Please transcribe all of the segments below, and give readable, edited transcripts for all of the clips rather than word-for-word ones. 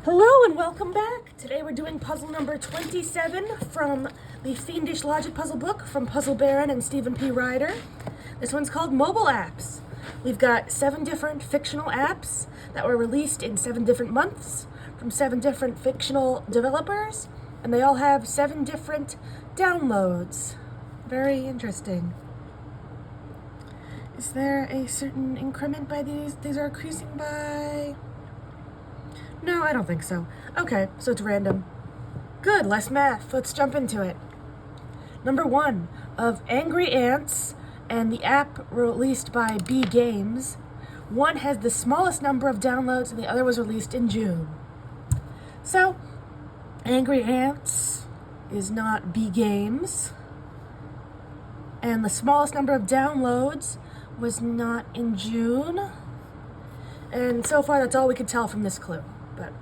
Hello and welcome back. Today we're doing puzzle number 27 from the Fiendish Logic Puzzle book from Puzzle Baron and Stephen P. Ryder. This one's called Mobile Apps. We've got 7 different fictional apps that were released in 7 different months from 7 different fictional developers, and they all have 7 different downloads. Very interesting. Is there a certain increment by these? These are increasing by... No, I don't think so. Okay, so it's random. Good, less math. Let's jump into it. Number 1, of Angry Ants and the app released by B Games. One has the smallest number of downloads and the other was released in June. So, Angry Ants is not B Games. And the smallest number of downloads was not in June. And so far, that's all we could tell from this clue. But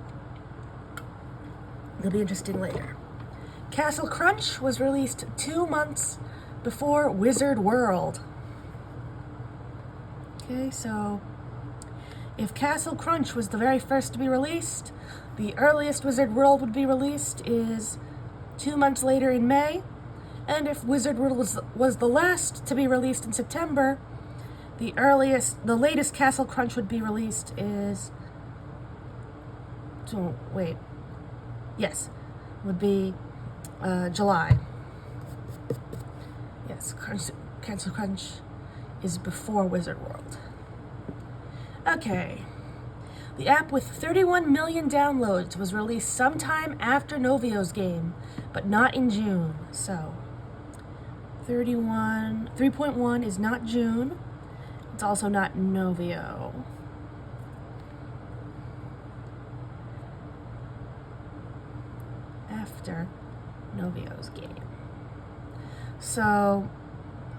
it'll be interesting later. Castle Crunch was released 2 months before Wizard World. Okay, so if Castle Crunch was the very first to be released, the earliest Wizard World would be released is 2 months later in May. And if Wizard World was the last to be released in September, the latest Castle Crunch would be released is... would be July. Yes, Castle Crunch is before Wizard World. Okay. The app with 31 million downloads was released sometime after Novio's game, but not in June. So, 3.1 is not June. It's also not Novio. After Novio's game. So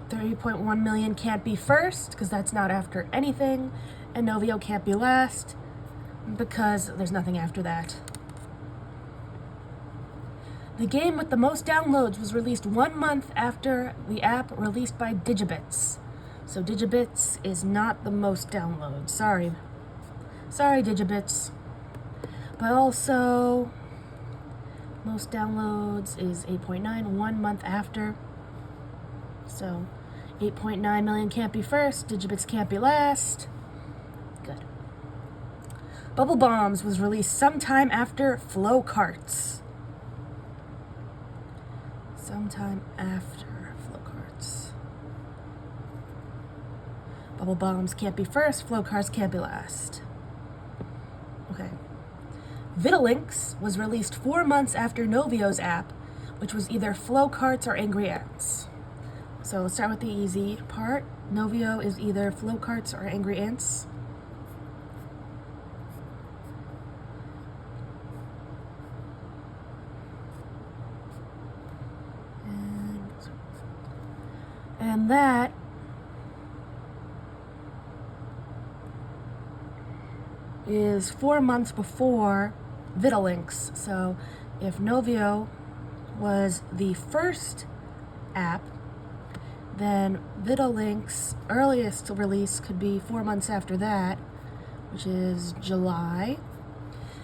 30.1 million can't be first because that's not after anything, and Novio can't be last because there's nothing after that. The game with the most downloads was released 1 month after the app released by Digibits. So Digibits is not the most downloads. Sorry, Digibits. But also, most downloads is 8.9, 1 month after. So 8.9 million can't be first, Digibits can't be last. Good. Bubble Bombs was released sometime after Flow Carts. Sometime after Flow Carts. Bubble Bombs can't be first, Flow Carts can't be last. Okay. Vitalinks was released 4 months after Novio's app, which was either Flow Carts or Angry Ants. So let's start with the easy part. Novio is either Flow Carts or Angry Ants. And that is 4 months before Vitalinks. So if Novio was the first app, then Vitalinks' earliest release could be 4 months after that, which is July.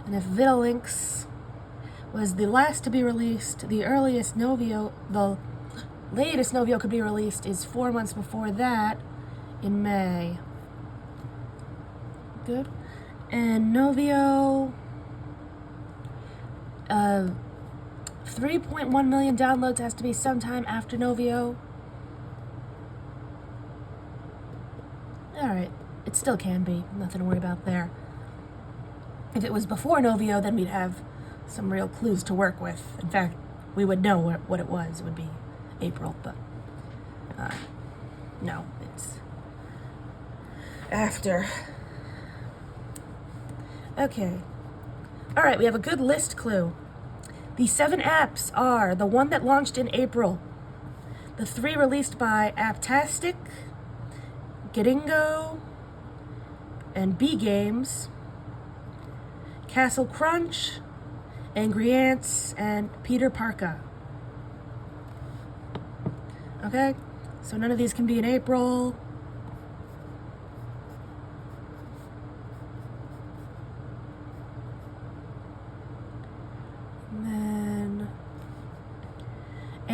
And if Vitalinks was the last to be released, the latest Novio could be released is 4 months before that in May. Good. And Novio, 3.1 million downloads has to be sometime after Novio. Alright, it still can be. Nothing to worry about there. If it was before Novio, then we'd have some real clues to work with. In fact, we would know what it was. It would be April, but no, it's after. Okay. Alright, we have a good list clue. The 7 apps are the one that launched in April, the 3 released by Apptastic, Gidingo, and B Games, Castle Crunch, Angry Ants, and Peter Parka. Okay? So none of these can be in April.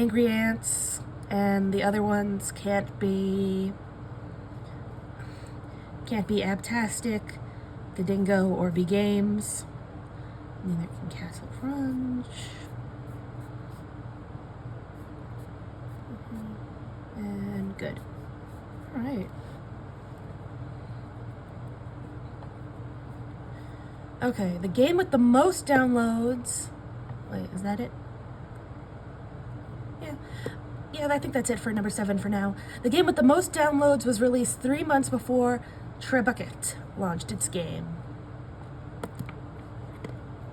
Angry Ants, and the other ones can't be Abtastic, The Dingo, or Be Games. Neither can Castle Crunch. And good. Alright. Okay, the game with the most downloads. Wait, is that it? Yeah, I think that's it for number 7 for now. The game with the most downloads was released 3 months before Trebuchet launched its game.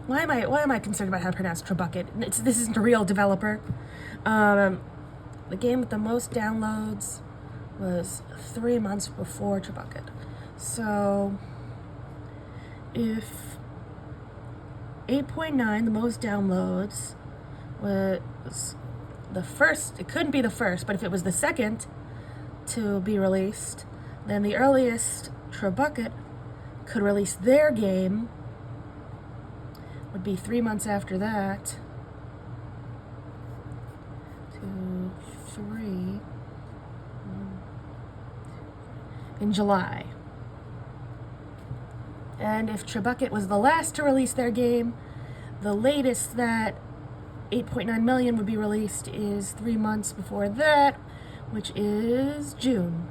Why am I concerned about how to pronounce Trebuchet? This isn't a real developer. The game with the most downloads was 3 months before Trebuchet. So if 8.9, the most downloads, was the first, it couldn't be the first, but if it was the second to be released, then the earliest Trebuchet could release their game would be 3 months after that. 2, 3, in July. And if Trebuchet was the last to release their game, the latest that 8.9 million would be released is 3 months before that, which is June.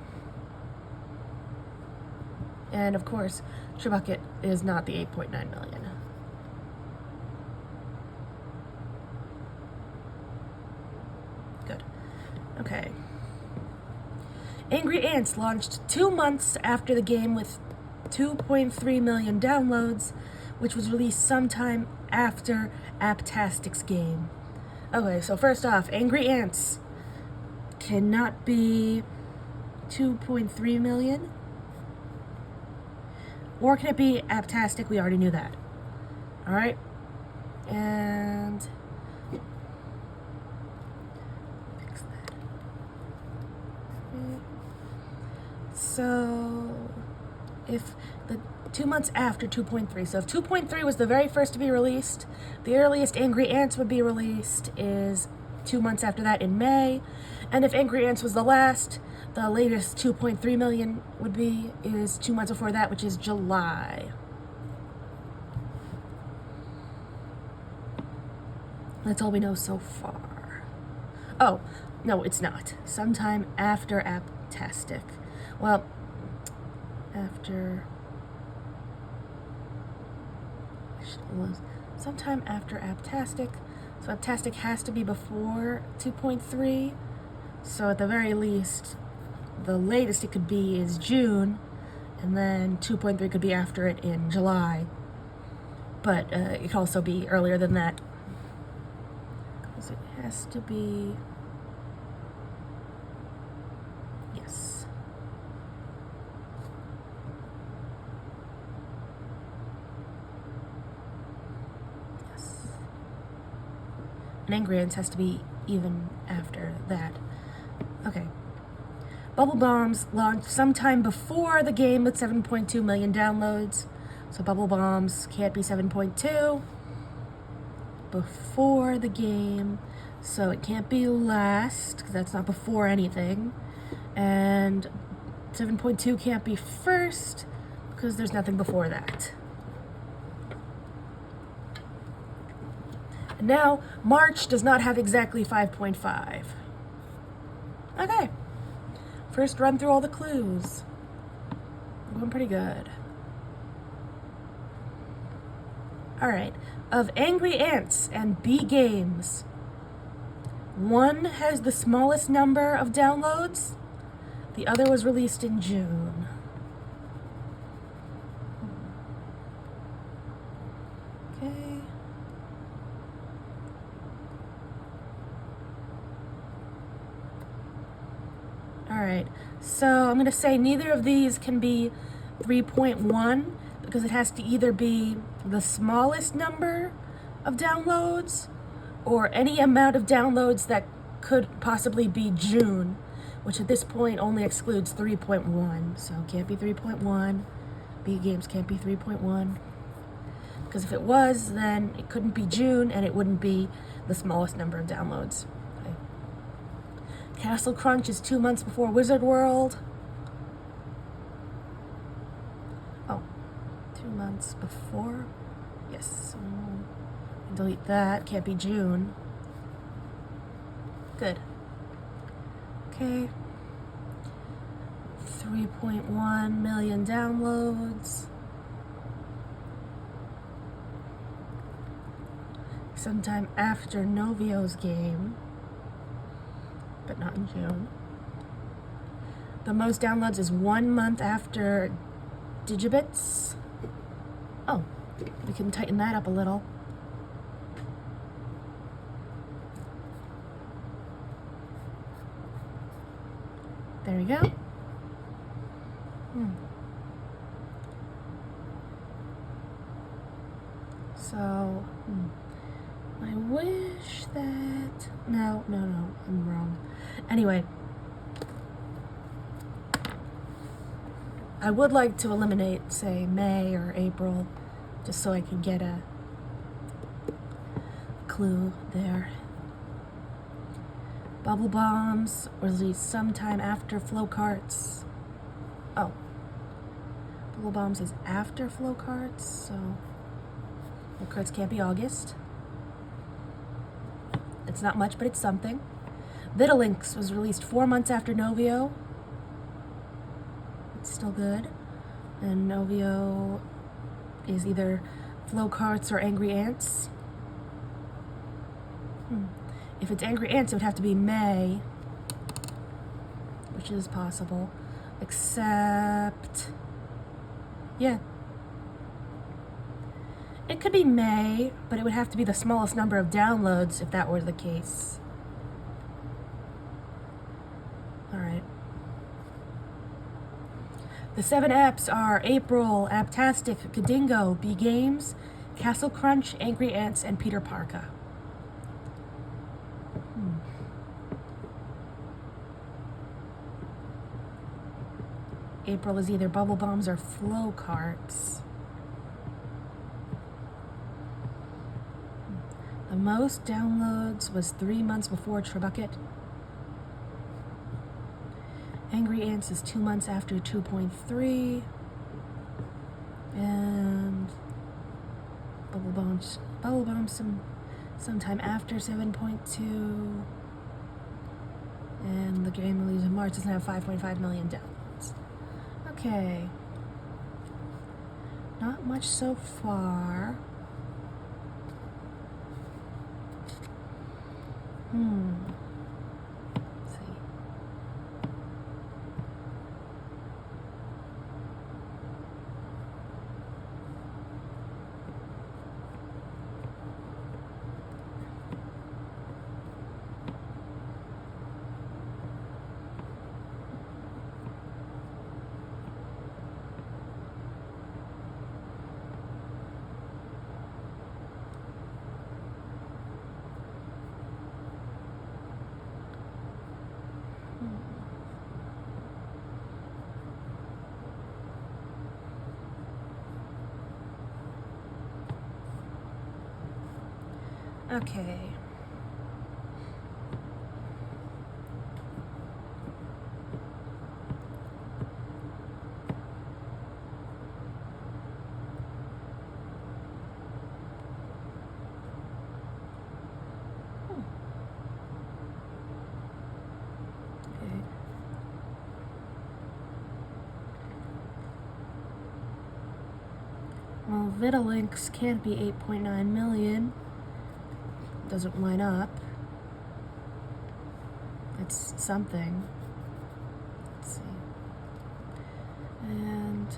And of course, Trebuchet is not the 8.9 million. Good. Okay. Angry Ants launched 2 months after the game with 2.3 million downloads, which was released sometime after Aptastic's game. Okay, so first off, Angry Ants cannot be 2.3 million. Or can it be Aptastic? We already knew that. Alright? And fix that. So if the 2 months after 2.3. So if 2.3 was the very first to be released, the earliest Angry Ants would be released is 2 months after that in May. And if Angry Ants was the last, the latest 2.3 million would be is 2 months before that, which is July. That's all we know so far. Oh, no, it's not. Sometime after Aptastic. Well, sometime after Aptastic. So Aptastic has to be before 2.3. So at the very least, the latest it could be is June, and then 2.3 could be after it in July. But it could also be earlier than that, because it has to be, yes. And Angry Ants has to be even after that. Okay. Bubble Bombs launched sometime before the game with 7.2 million downloads. So Bubble Bombs can't be 7.2 before the game. So it can't be last, because that's not before anything. And 7.2 can't be first, because there's nothing before that. And now, March does not have exactly 5.5. Okay. First run through all the clues. Going pretty good. Alright. Of Angry Ants and Be Games, one has the smallest number of downloads. The other was released in June. Okay. Alright, so I'm going to say neither of these can be 3.1 because it has to either be the smallest number of downloads or any amount of downloads that could possibly be June, which at this point only excludes 3.1. So it can't be 3.1. B Games can't be 3.1. Because if it was, then it couldn't be June and it wouldn't be the smallest number of downloads. Okay. Castle Crunch is 2 months before Wizard World. Oh, 2 months before? Yes. Delete that. Can't be June. Good. Okay. 3.1 million downloads. Sometime after Novio's game, but not in June. The most downloads is 1 month after Digibits. Oh, we can tighten that up a little. There we go. So, I wish that... No, I'm wrong. Anyway, I would like to eliminate, say, May or April, just so I can get a clue there. Bubble Bombs was released sometime after Flow Carts. Oh. Bubble Bombs is after Flow Carts, so... Flow Carts can't be August. It's not much, but it's something. Vitalinks was released 4 months after Novio. It's still good. And Novio is either Flow Carts or Angry Ants. If it's Angry Ants, it would have to be May, which is possible. Except, yeah. It could be May, but it would have to be the smallest number of downloads if that were the case. Alright. The 7 apps are April, Apptastic, Gadingo, B Games, Castle Crunch, Angry Ants, and Peter Parka. April is either Bubble Bombs or Flow Carts. The most downloads was 3 months before Trebucket. Angry Ants is 2 months after 2.3. And Bubble Bombs sometime after 7.2. And the game released in March doesn't have 5.5 million downloads. Okay. Not much so far. Let's see. Okay. Well, Vitalinks can't be 8.9 million. Doesn't line up. It's something. Let's see. And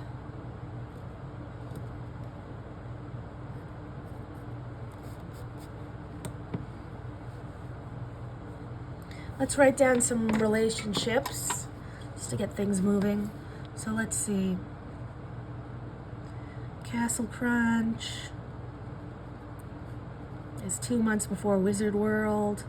let's write down some relationships just to get things moving. So let's see. Castle Crunch is 2 months before Wizard World.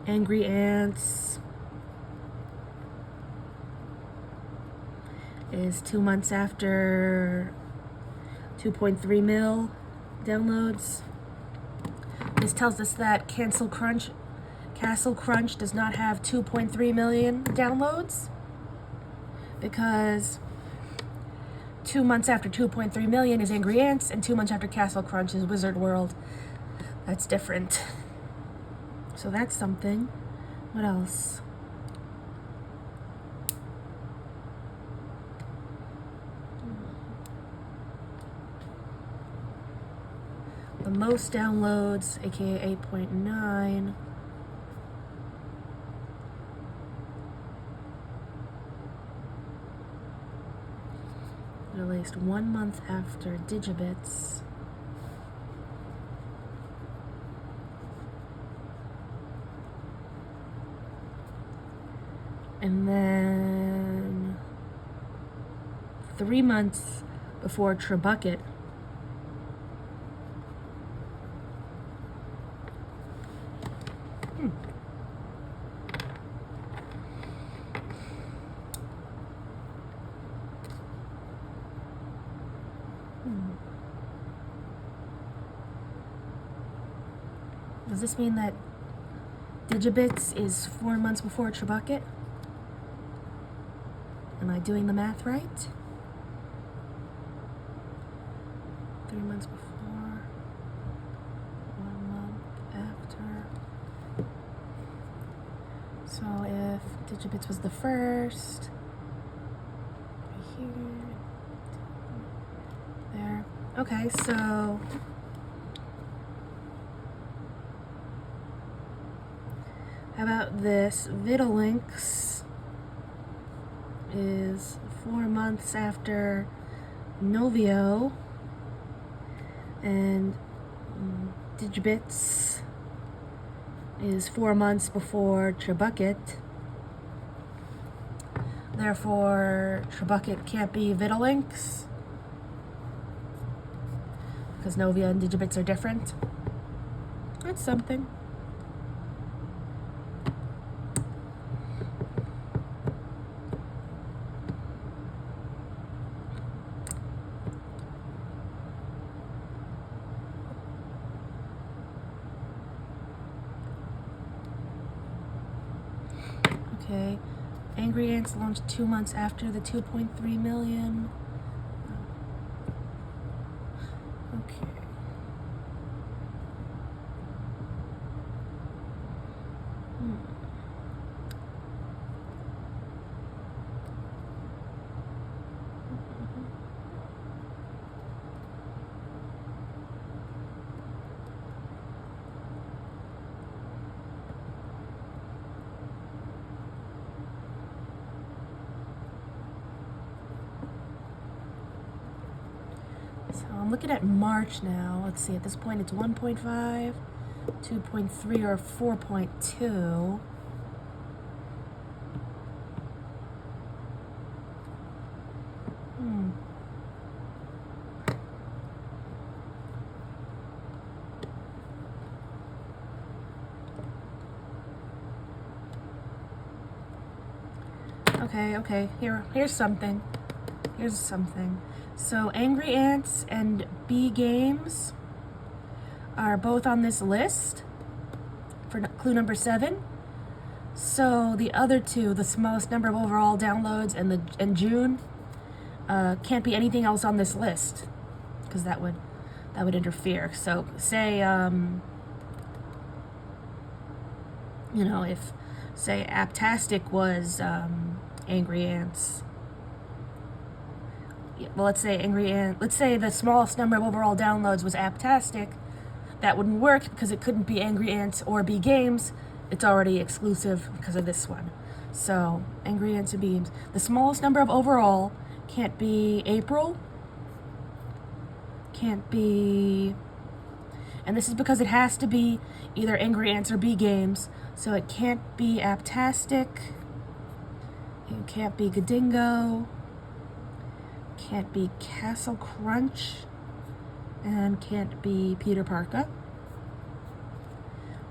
Angry Ants is 2 months after 2.3 mil downloads. This tells us that Castle Crunch does not have 2.3 million downloads because 2 months after 2.3 million is Angry Ants, and 2 months after Castle Crunch is Wizard World. That's different. So that's something. What else? The most downloads, aka 8.9. Released 1 month after Digibits. And then 3 months before Trebucket. Does this mean that Digibits is 4 months before Trebucket? Am I doing the math right? 3 months before, 1 month after. So if Digibits was the first, right here, there. Okay, so how about this? Vidalinks is 4 months after Novio, and Digibits is 4 months before Trebucket. Therefore, Trebucket can't be Vidalinks because Novia and Digibits are different. That's something. Okay, Angry Ants launched 2 months after the 2.3 million. Okay. So I'm looking at March now. Let's see, at this point it's 1.5, 2.3, or 4.2. Okay, here's something. So Angry Ants and B Games are both on this list for clue number 7. So the other two, the smallest number of overall downloads and June, can't be anything else on this list because that would interfere. So say if say Apptastic was Angry Ants. Well, let's say the smallest number of overall downloads was Apptastic. That wouldn't work because it couldn't be Angry Ants or B Games. It's already exclusive because of this one. So Angry Ants and B Games. The smallest number of overall can't be April. Can't be, and this is because it has to be either Angry Ants or B Games. So it can't be Apptastic. It can't be Gadingo. Can't be Castle Crunch. And can't be Peter Parker.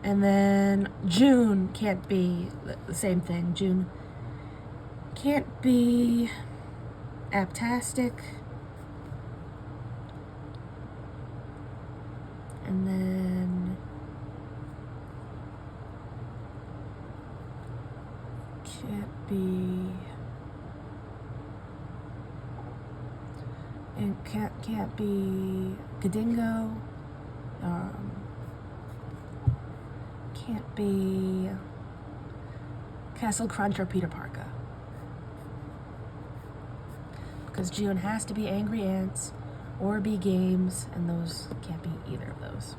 And then June can't be the same thing. June can't be Apptastic. And then can't be, and can't be Gadingo. Can't be Castle Crunch or Peter Parka. Because June has to be Angry Ants or be Games, and those can't be either of those.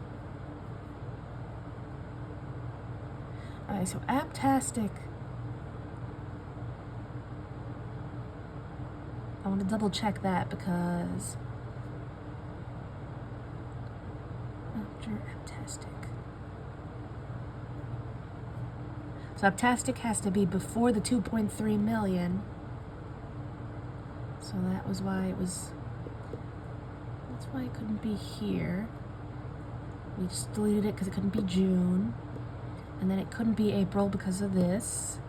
Alright, so Apptastic. I want to double check that because after Apptastic. So Apptastic has to be before the 2.3 million. So that was why it was, that's why it couldn't be here. We just deleted it because it couldn't be June. And then it couldn't be April because of this.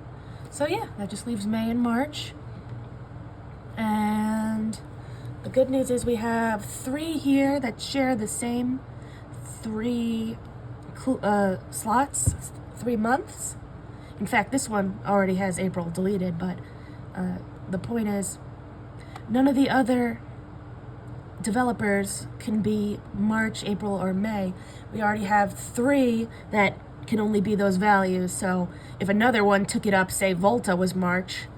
So yeah, that just leaves May and March. And the good news is we have 3 here that share the same 3 slots, 3 months. In fact, this one already has April deleted, but the point is, none of the other developers can be March, April, or May. We already have 3 that can only be those values, so if another one took it up, say Volta was March,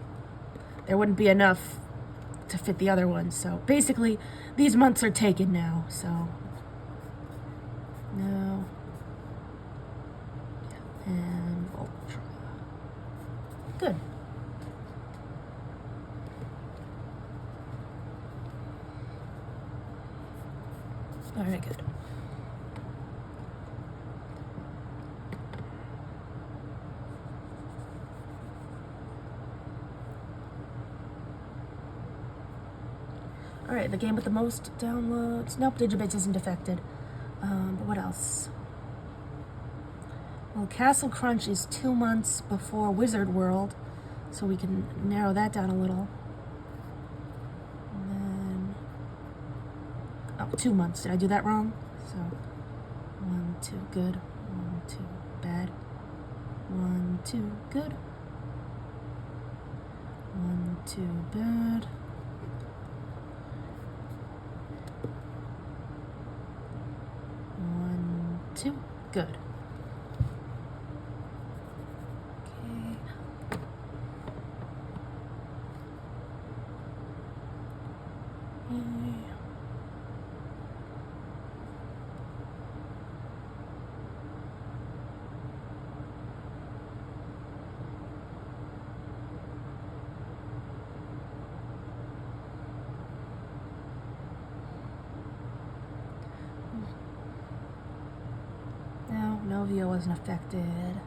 there wouldn't be enough to fit the other ones. So basically, these months are taken now, so no. And Ultra. Good. All right, good. All right, the game with the most downloads. Nope, Digibits isn't affected. But what else? Well, Castle Crunch is 2 months before Wizard World, so we can narrow that down a little. And then, oh, 2 months. Did I do that wrong? So, 1, 2, good. 1, 2, bad. 1, 2, good. 1, 2, bad. 1, 2, good. Okay. No, Novia wasn't affected.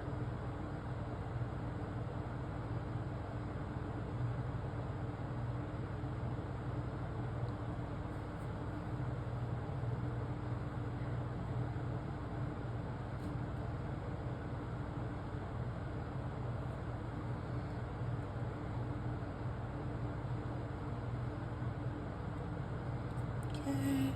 Okay.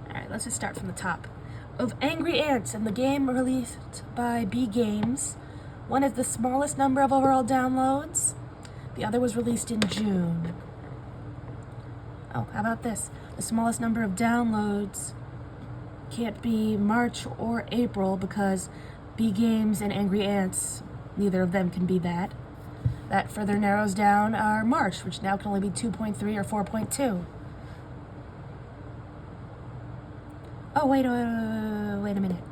Alright, let's just start from the top. Of Angry Ants and the game released by B Games, one is the smallest number of overall downloads. The other was released in June. Oh, how about this? The smallest number of downloads can't be March or April because B Games and Angry Ants, neither of them can be that. That further narrows down our March, which now can only be 2.3 or 4.2. Oh, wait a minute.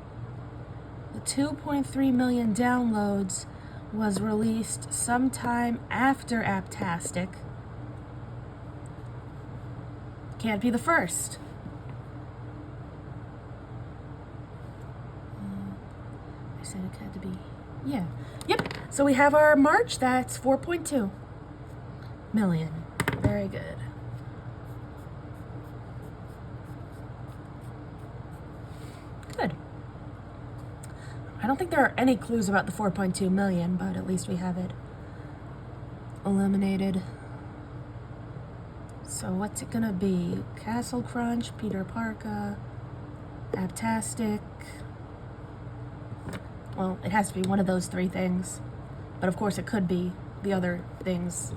The 2.3 million downloads was released sometime after Apptastic. Can't be the first. I said it had to be Yeah. Yep. So we have our March. That's 4.2 million. Very good. Good. I don't think there are any clues about the 4.2 million, but at least we have it eliminated. So what's it gonna be? Castle Crunch, Peter Parker, Aptastic. Well, it has to be one of those three things. But of course it could be the other things.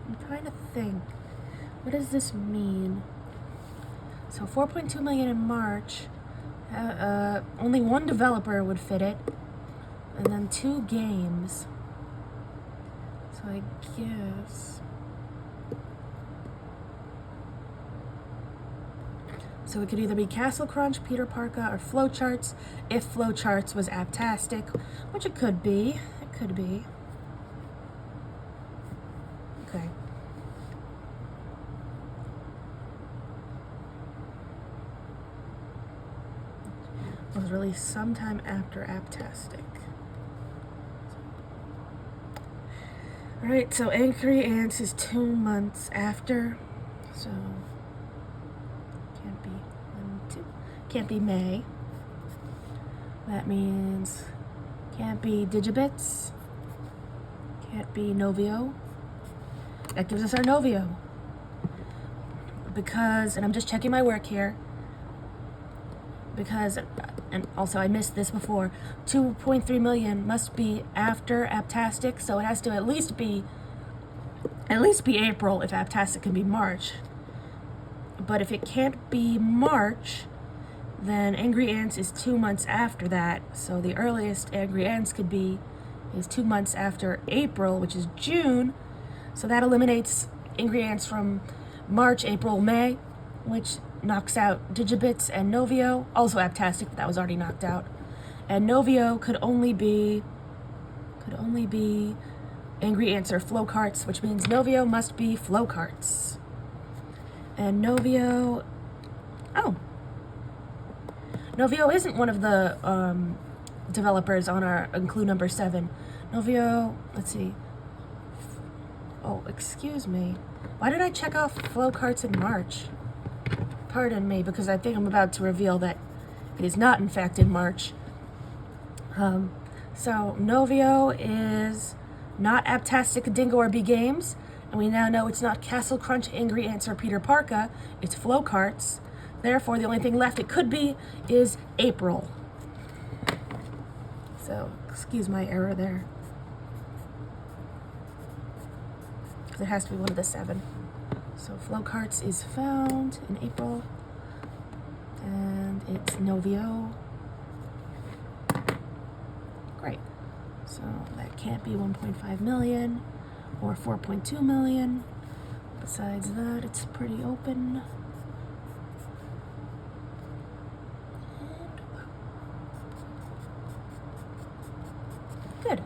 I'm trying to think. What does this mean? So 4.2 million in March. Only one developer would fit it. And then 2 games. So I guess... So it could either be Castle Crunch, Peter Parker, or Flowcharts, if Flowcharts was Aptastic, which it could be. It could be. Okay. It was released sometime after Aptastic. Alright, so Angry Ants is 2 months after, so can't be 1, 2. Can't be May. That means can't be Digibits. Can't be Novio. That gives us our Novio. Because, and I'm just checking my work here, because, and also I missed this before, 2.3 million must be after Aptastic, so it has to at least be April if Aptastic can be March. But if it can't be March, then Angry Ants is 2 months after that, so the earliest Angry Ants could be is 2 months after April, which is June, so that eliminates Angry Ants from March, April, May, which knocks out Digibits and Novio. Also Aptastic, but that was already knocked out. And Novio could only be Angry Ants or Flowcarts, which means Novio must be Flowcarts. And Novio... Oh! Novio isn't one of the developers on our clue number 7. Novio... Let's see. Oh, excuse me. Why did I check off Flowcarts in March? Pardon me, because I think I'm about to reveal that it is not, in fact, in March. So, Novio is not Aptastic, Dingo, or B Games, and we now know it's not Castle Crunch, Angry Ants, or Peter Parker, it's Flowcarts. Therefore, the only thing left it could be is April. So, excuse my error there. It has to be one of the 7. So Flowcarts is found in April, and it's Novio. Great. So that can't be 1.5 million or 4.2 million. Besides that, it's pretty open. Good.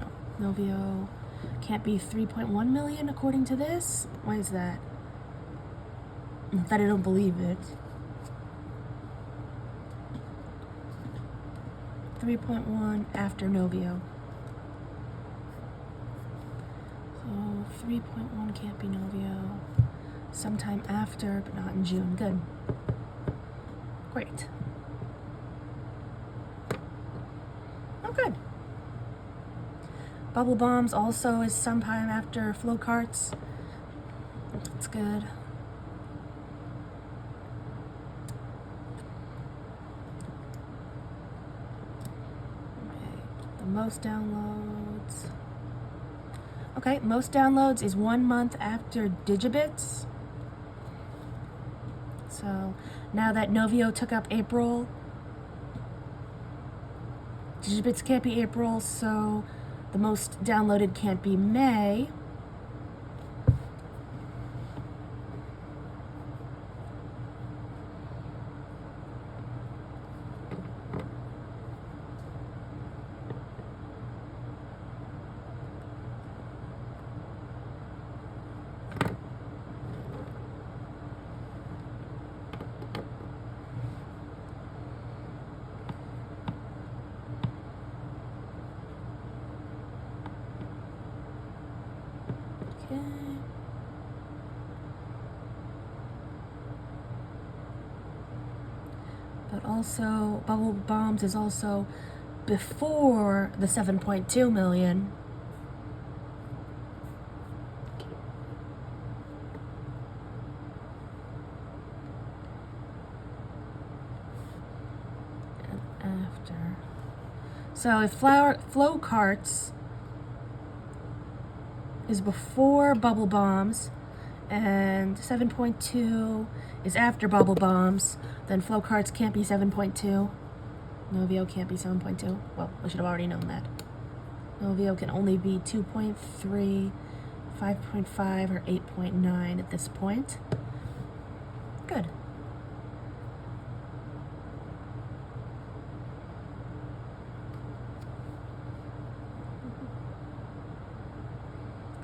Oh, Novio can't be 3.1 million according to this. Why is that? Not that I don't believe it. 3.1 after Novio. So 3.1 can't be Novio. Sometime after, but not in June. Good. Great. Oh, good. Bubble Bombs also is sometime after Flowcarts. That's good. Okay, the most downloads. Okay, most downloads is 1 month after Digibits. So now that Novio took up April, Digibits can't be April, so the most downloaded can't be May. Okay. But also, Bubble Bombs is also before the 7.2 million. And after. So if Flow Carts is before Bubble Bombs and 7.2 is after Bubble Bombs, then Flow Carts can't be 7.2. Novio can't be 7.2. Well, I should have already known that. Novio can only be 2.3, 5.5, or 8.9 at this point. Good.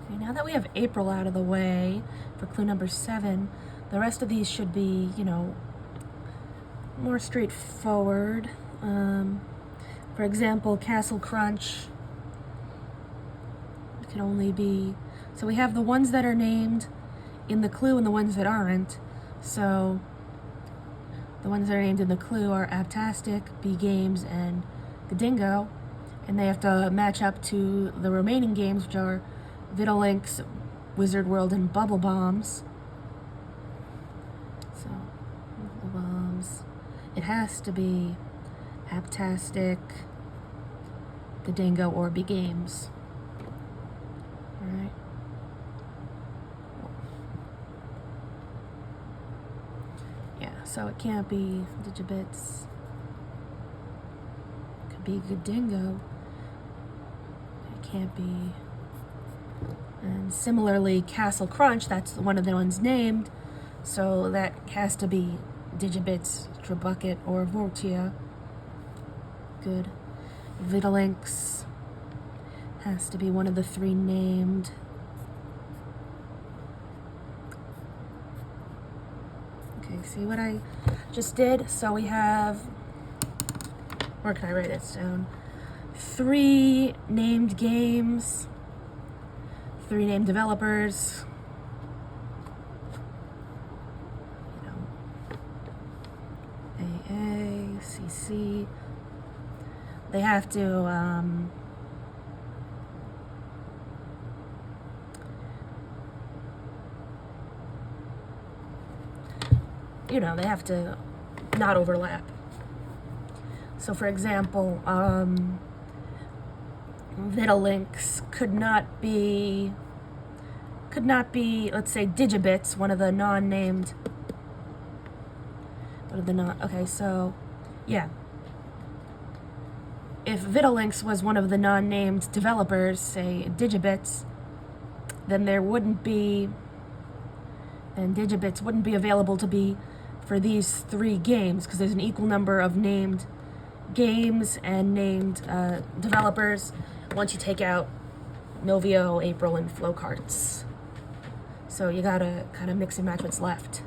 Okay, now that we have April out of the way for clue number 7, the rest of these should be, you know, more straightforward. For example, Castle Crunch can only be, so we have the ones that are named in the clue and the ones that aren't. So the ones that are named in the clue are Aptastic, B Games, and the Dingo, and they have to match up to the remaining games, which are Vitalinks, Wizard World, and Bubble Bombs. So Bubble Bombs, it has to be Aptastic, the Dingo, or B Games. Alright. Yeah, so it can't be Digibits. It could be Good Dingo. It can't be. And similarly, Castle Crunch, that's one of the ones named, so that has to be Digibits, Tribucket, or Vortia. Good. Vitalinks has to be one of the 3 named. Okay, see what I just did? So we have, where can I write this down? 3 named games, 3 named developers. AA, CC. They have to, you know, they have to not overlap. So for example, Vitalinks could not be, let's say, Digibits, one of the non-named, okay, so, yeah. If Vitalinks was one of the non-named developers, say Digibits, then Digibits wouldn't be available to be for these 3 games, because there's an equal number of named games and named developers once you take out Novio, April, and Flow Carts. So you gotta kind of mix and match what's left.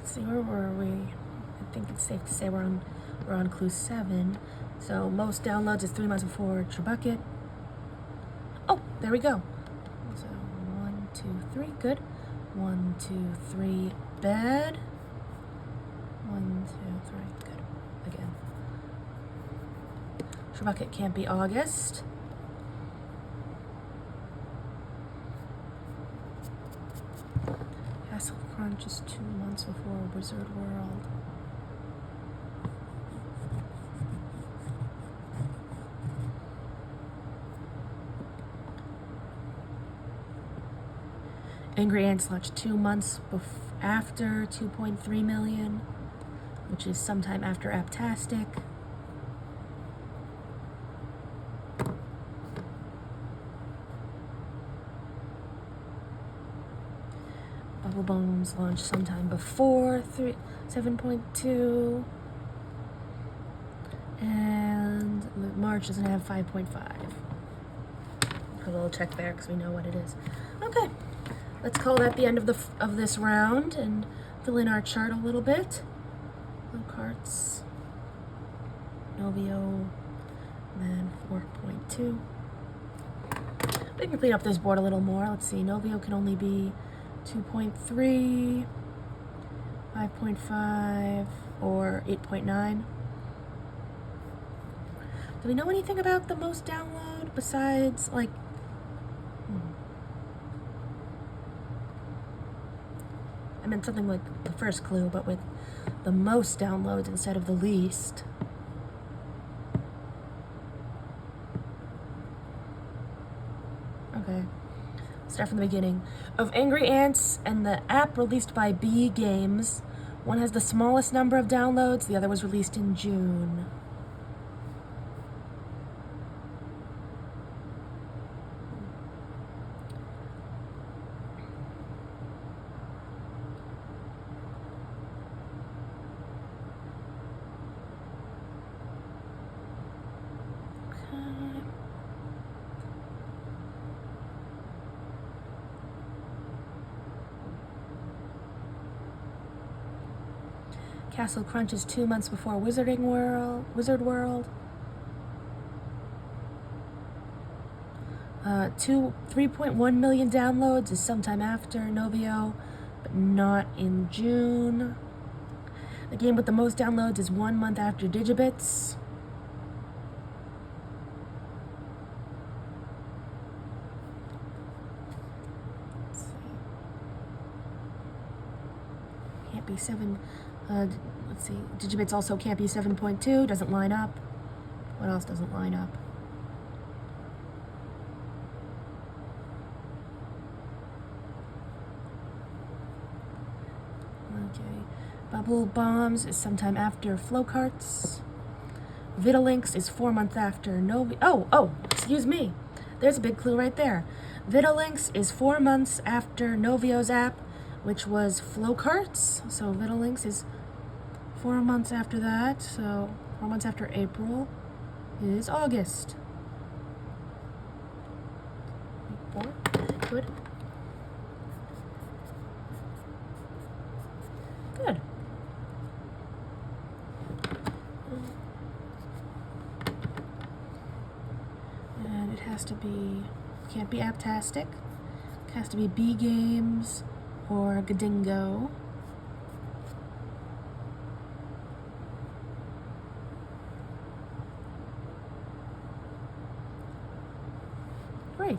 See, where were we? I think it's safe to say we're on clue 7. So most downloads is 3 months before Tribucket. Oh, there we go. So 1, 2, 3, good. 1, 2, 3, bad. 1, 2, 3, good. Again. Tribucket can't be August. Castle Crunch is 2 months before Wizard World. Angry Ants launched 2 months after 2.3 million, which is sometime after Aptastic. Bones launched sometime before 7.2. And March doesn't have 5.5. Put a little check there because we know what it is. Okay, let's call that the end of this round and fill in our chart a little bit. Low carts, Novio, and then 4.2. We can clean up this board a little more. Let's see, Novio can only be 2.3, 5.5, or 8.9. Do we know anything about the most download besides, like, I meant something like the first clue, but with the most downloads instead of the least. Okay, start from the beginning. Of Angry Ants and the app released by B Games, one has the smallest number of downloads, the other was released in June. Castle Crunch is 2 months before Wizard World. 3.1 million downloads is sometime after Novio, but not in June. The game with the most downloads is 1 month after Digibits. Let's see. Can't be 7. Let's see. Digibits also can't be 7.2. Doesn't line up. What else doesn't line up? Okay. Bubble Bombs is sometime after Flowcarts. Vitalinks is 4 months after Novi. Oh, excuse me. There's a big clue right there. Vitalinks is 4 months after Novio's app, which was Flowcarts. So Vitalinks is 4 months after that. So 4 months after April is August. 4. Good. Good. And it has to be, can't be Apptastic. It has to be B Games or Gadingo. Great.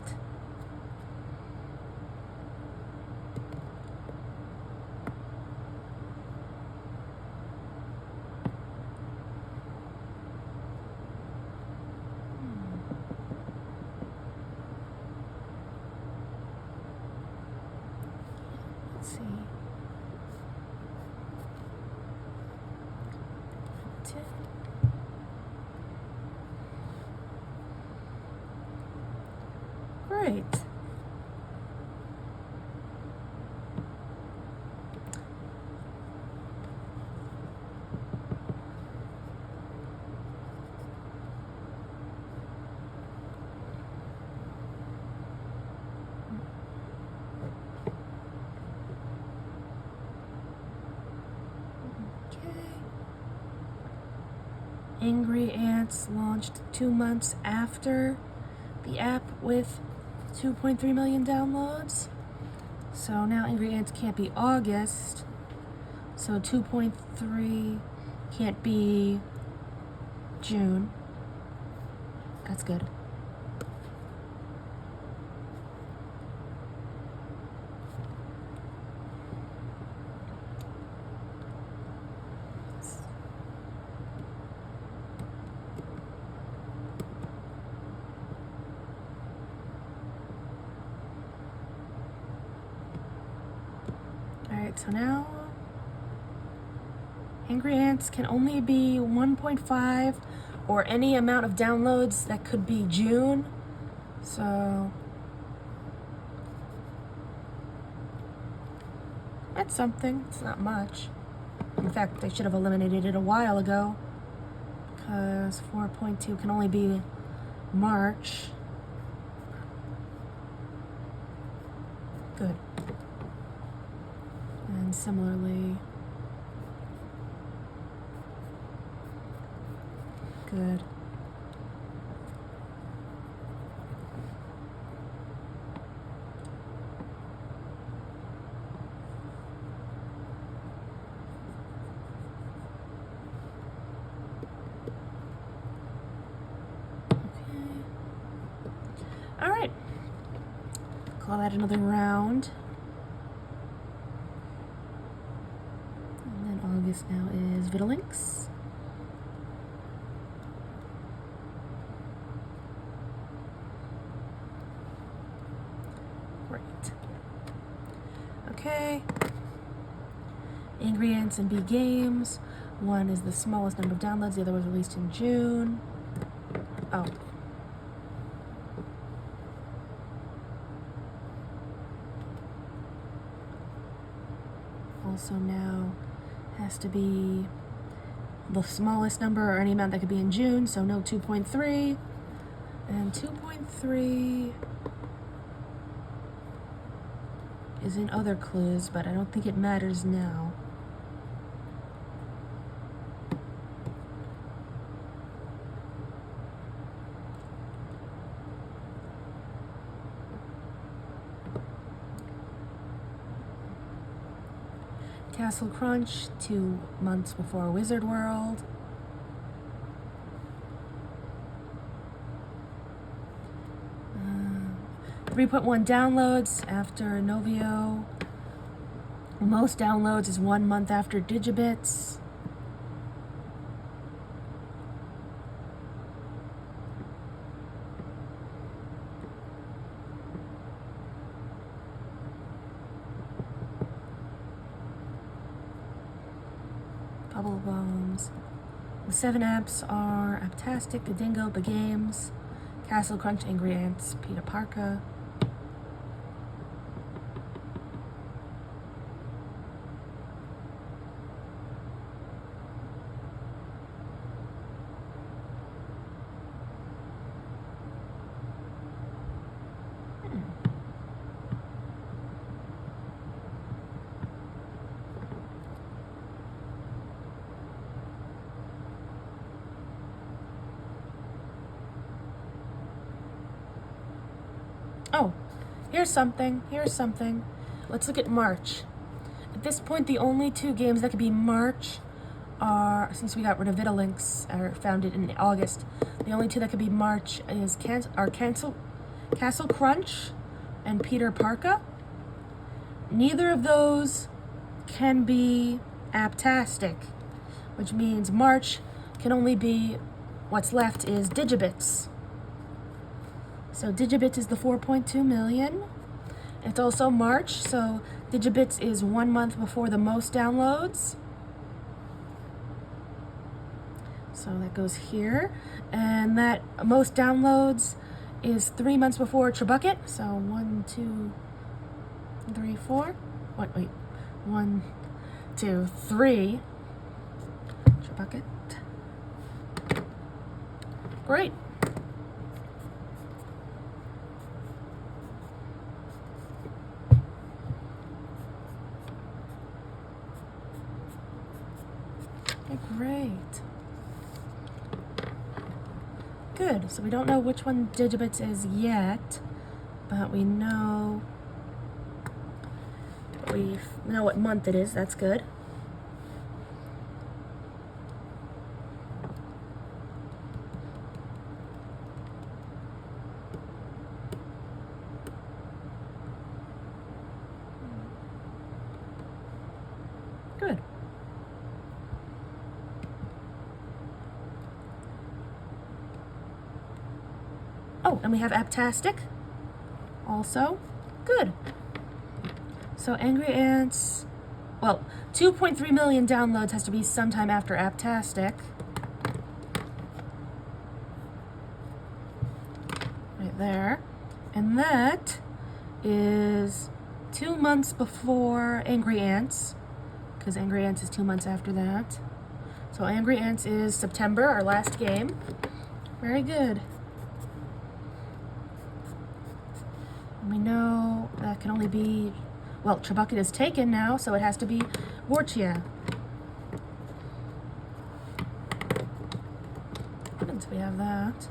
Let's see. 10. Great. Angry Ants launched 2 months after the app with 2.3 million downloads. So now Angry Ants can't be August. So 2.3 can't be June. That's good. Alright, so now Angry Ants can only be 1.5 or any amount of downloads that could be June. So That's something. It's not much. In fact, I should have eliminated it a while ago, because 4.2 can only be March. Good. And similarly, good. All right, call that another round. And then August now is Vitalinks. Great. Okay. Angry Ants and B Games. One is the smallest number of downloads, the other was released in June. Oh. Also now has to be the smallest number or any amount that could be in June, so no 2.3. And 2.3 is in other clues, but I don't think it matters now. Castle Crunch, 2 months before Wizard World. Uh, 3.1 downloads after Novio. Most downloads is 1 month after Digibits. Bubble Bombs. The 7 apps are Aptastic, Dingo, Bagames, Castle Crunch, Angry Ants, Peter Parker. Oh, here's something. Let's look at March. At this point, the only 2 games that could be March are, since we got rid of Vitalinks, or found it in August, the only 2 that could be March is Castle Crunch and Peter Parker. Neither of those can be Aptastic, which means March can only be, what's left is Digibits. So Digibits is the 4.2 million. It's also March, so Digibits is 1 month before the most downloads. So that goes here. And that most downloads is 3 months before Tribucket. So 1, 2, 3, 4. Wait. 1, 2, 3. Tribucket. Great. Great. Good. So we don't know which one Digibits is yet, but we know what month it is. That's good. Good. Oh, and we have Aptastic also. Good. So Angry Ants, well, 2.3 million downloads has to be sometime after Aptastic. Right there. And that is 2 months before Angry Ants, because Angry Ants is 2 months after that. So Angry Ants is September, our last game. Very good. And we know that can only be, well, Trabucket is taken now, so it has to be Warchia. Since we have that.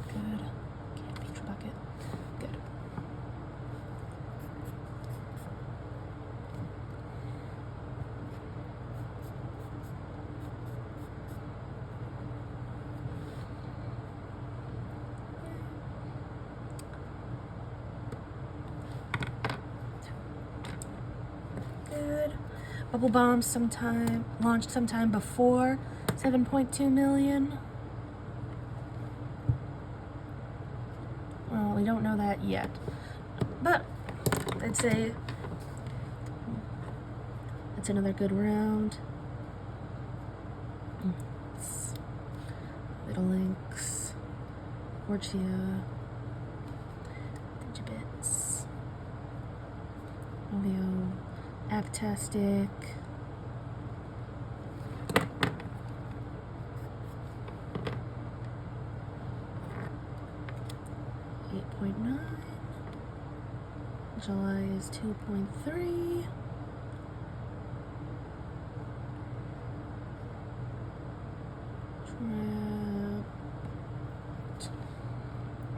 Good. Can't be Trabucket. Good. Good. Bubble Bomb launched sometime before 7.2 million. Well, we don't know that yet, but I'd say it's another good round. Little Links, Warchia, Digibits, Olio, Actastic, .9. July is 2.3.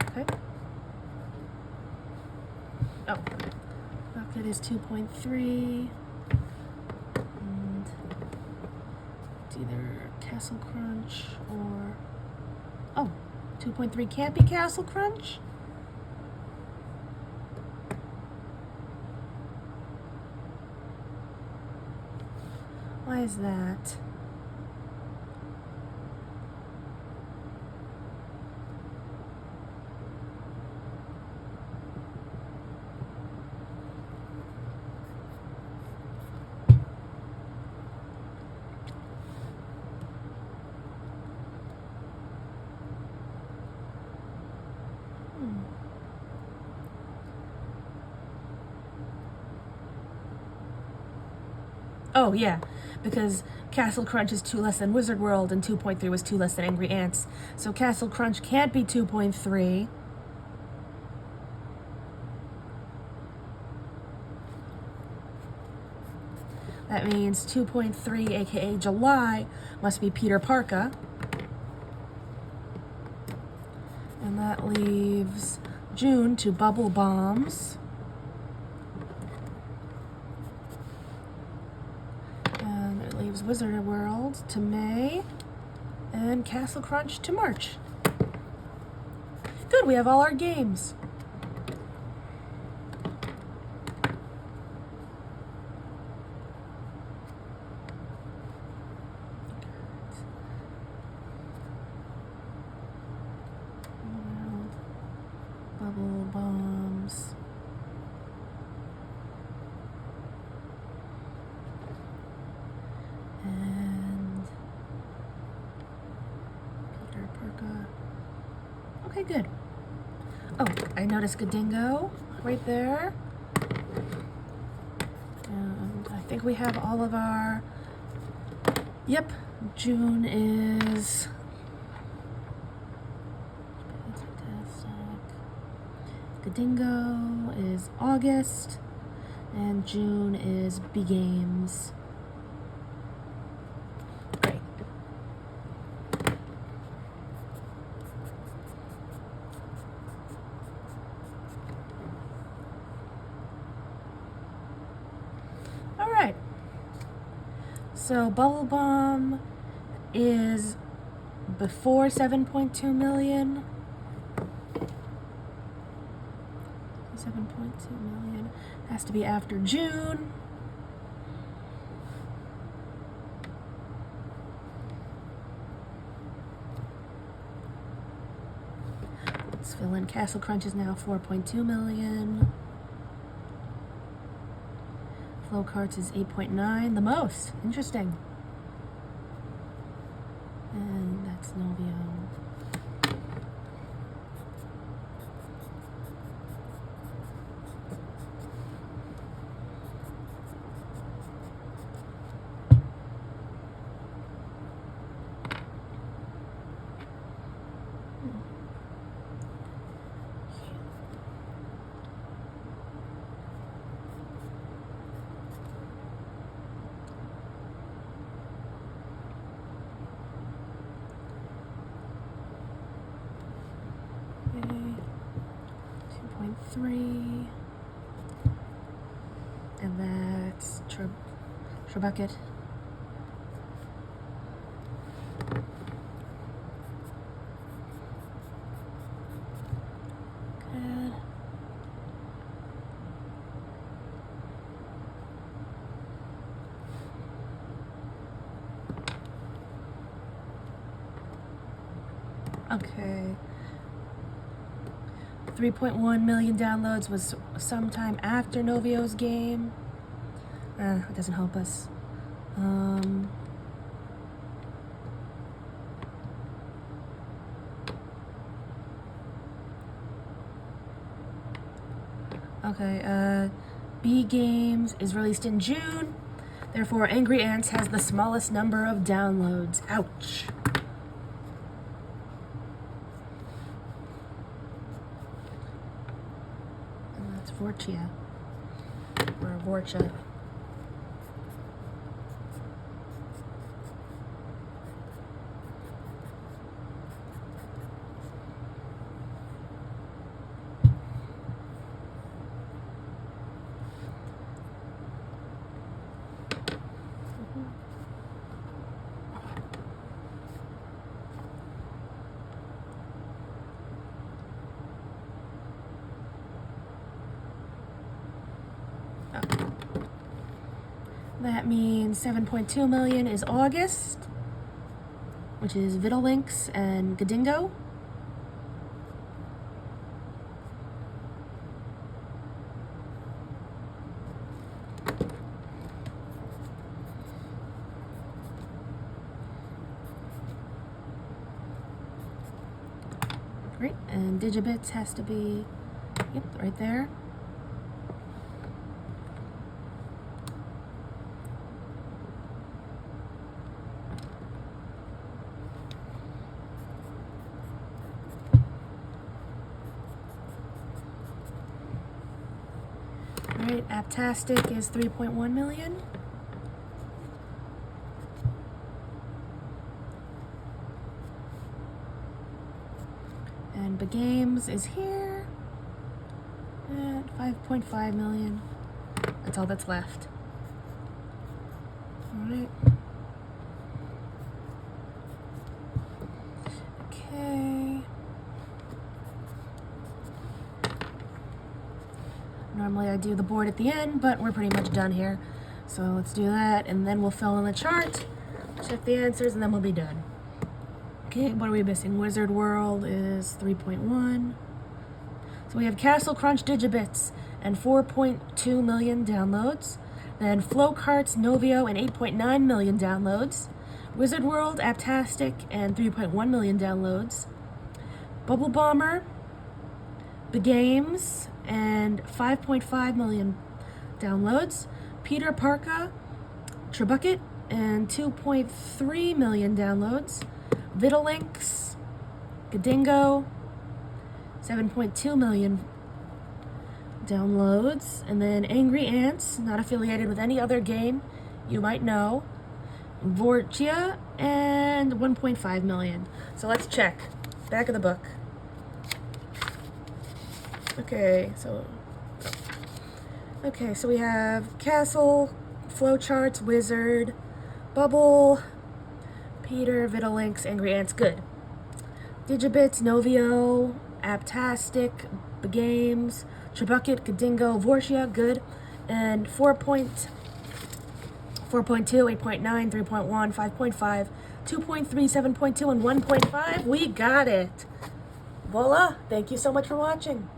Okay. Oh, Rocket is 2.3. And it's either Castle Crunch or, oh, 2.3 can't be Castle Crunch? Why is that? Oh, yeah, because Castle Crunch is 2 less than Wizard World, and 2.3 was 2 less than Angry Ants. So Castle Crunch can't be 2.3. That means 2.3, aka July, must be Peter Parka. And that leaves June to Bubble Bombs. And it leaves Wizard World to May. And Castle Crunch to March. Good, we have all our games. Bubble Bombs. And Peter Parka. Okay, good. Oh, I noticed Gadingo right there. And I think we have all of our, yep, June is Gadingo is August, and June is B Games. Great. All right. So Bubble Bomb is before 7.2 million. 7.2 million. Has to be after June. Let's fill in. Castle Crunch is now 4.2 million. Flow Carts is 8.9, the most. Interesting. Novio. Okay. 2.3. And that's Tribucket. Good. Okay. 3.1 million downloads was sometime after Novio's game. It doesn't help us. Okay, B Games is released in June. Therefore, Angry Ants has the smallest number of downloads. Ouch. And that's Vorchia. Or Vorcha. That means 7.2 million is August, which is Vitalinks and Gadingo. Great, and Digibits has to be, yep, right there. Alright, Apptastic is 3.1 million. And Bagames is here at 5.5 million. That's all that's left. Alright. Okay. Normally I do the board at the end, but we're pretty much done here. So let's do that, and then we'll fill in the chart, check the answers, and then we'll be done. Okay, what are we missing? Wizard World is 3.1. So we have Castle Crunch Digibits and 4.2 million downloads. Then Flowcarts Novio and 8.9 million downloads. Wizard World, Apptastic, and 3.1 million downloads. Bubble Bomber, Bagames, and 5.5 million downloads. Peter Parka, Tribucket, and 2.3 million downloads. Vitalinks, Gadingo, 7.2 million downloads. And then Angry Ants, not affiliated with any other game you might know. Vorchia, and 1.5 million. So let's check. Back of the book. Okay, so we have Castle, Flowcharts, Wizard, Bubble, Peter, Vitalinks, Angry Ants, good. Digibits, Novio, Apptastic, Bagames, Tribucket, Gadingo, Vorchia, good. And 4.2, 8.9, 3.1, 5.5, 2.3, 7.2, and 1.5. We got it. Voila. Thank you so much for watching.